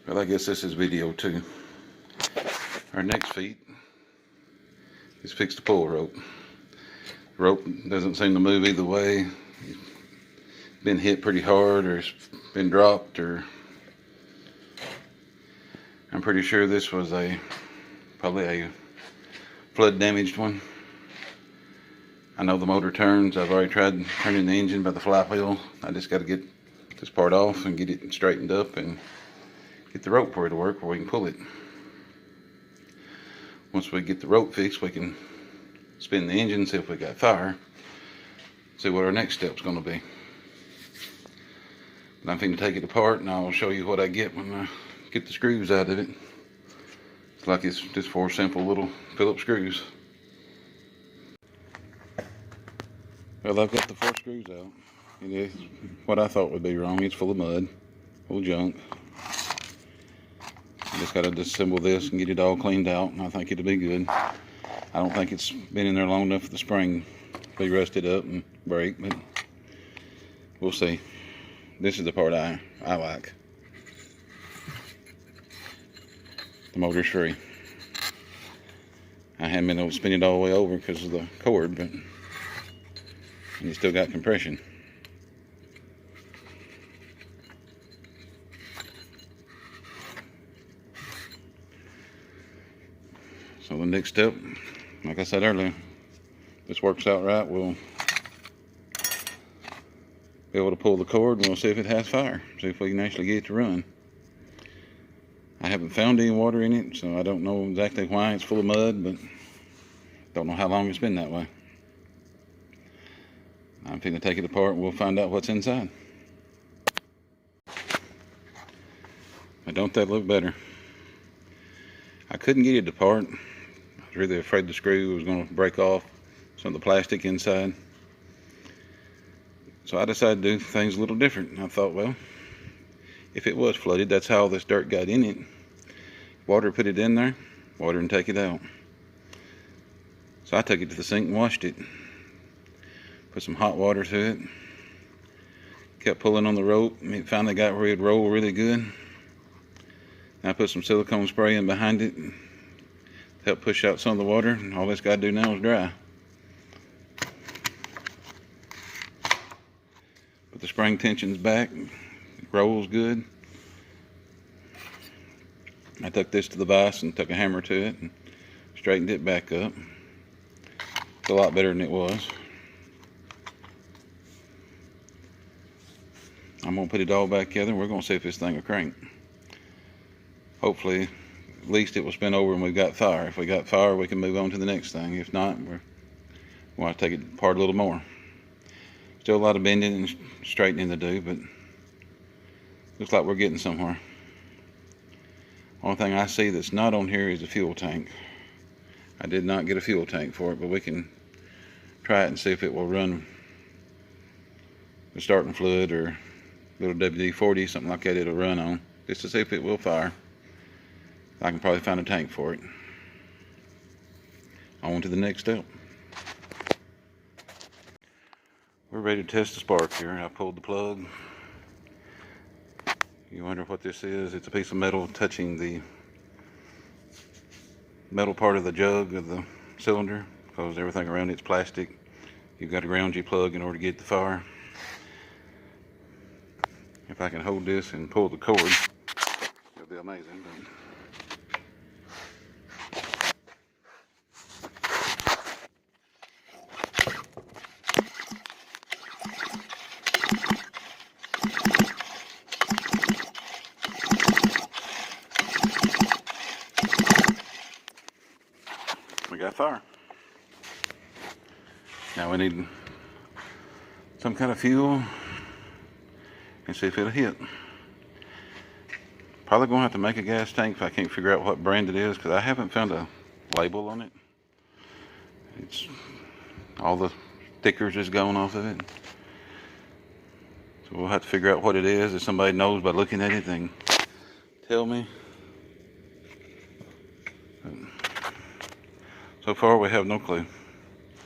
Well, I guess this is video too. Our next feat is fix the pull rope. The rope doesn't seem to move either way. It's been hit pretty hard, or it's been dropped, or I'm pretty sure this was probably a flood damaged one. I know the motor turns. I've already tried turning the engine by the flywheel. I just got to get this part off and get it straightened up and get the rope for it to work where we can pull it. Once we get the rope fixed, we can spin the engine, see if we got fire, see what our next step's going to be. But I'm going to take it apart and I'll show you what I get when I get the screws out of it. It's like it's just 4 simple little Phillips screws. Well, I've got the 4 screws out. It is what I thought would be wrong. It's full of mud, full of junk. I just got to disassemble this and get it all cleaned out, and I think it'll be good. I don't think it's been in there long enough for the spring to be rusted up and break, but we'll see. This is the part I like. The motor's free. I haven't been able to spin it all the way over because of the cord, but and you still got compression. So the next step, like I said earlier, if this works out right, we'll be able to pull the cord and we'll see if it has fire, see if we can actually get it to run. I haven't found any water in it, so I don't know exactly why it's full of mud, but don't know how long it's been that way. I'm going to take it apart and we'll find out what's inside. But don't that look better? I couldn't get it apart. I was really afraid the screw was going to break off some of the plastic inside. So I decided to do things a little different. I thought, well, if it was flooded, that's how all this dirt got in it. Water put it in there, water and take it out. So I took it to the sink and washed it. Put some hot water to it. Kept pulling on the rope. It finally got where it'd roll really good. I put some silicone spray in behind it. Help push out some of the water. And all it's got to do now is dry. Put the spring tensions back. It rolls good. I took this to the vise and took a hammer to it and straightened it back up. It's a lot better than it was. I'm going to put it all back together and we're going to see if this thing will crank. Hopefully, at least it will spin over and we've got fire. If we got fire, we can move on to the next thing. If not, we'll have to take it apart a little more. Still a lot of bending and straightening to do, but looks like we're getting somewhere. Only thing I see that's not on here is a fuel tank. I did not get a fuel tank for it, but we can try it and see if it will run the starting fluid or little WD-40, something like that it'll run on, just to see if it will fire. I can probably find a tank for it. On to the next step. We're ready to test the spark here. I pulled the plug. You wonder what this is? It's a piece of metal touching the metal part of the jug of the cylinder, because everything around it's plastic. You've got to ground your plug in order to get the fire. If I can hold this and pull the cord, it'll be amazing. We got fire. Now we need some kind of fuel and see if it'll hit. Probably gonna have to make a gas tank if I can't figure out what brand it is, because I haven't found a label on it. It's all the stickers is gone off of it. So we'll have to figure out what it is. If somebody knows by looking at it, then tell me. So far we have no clue.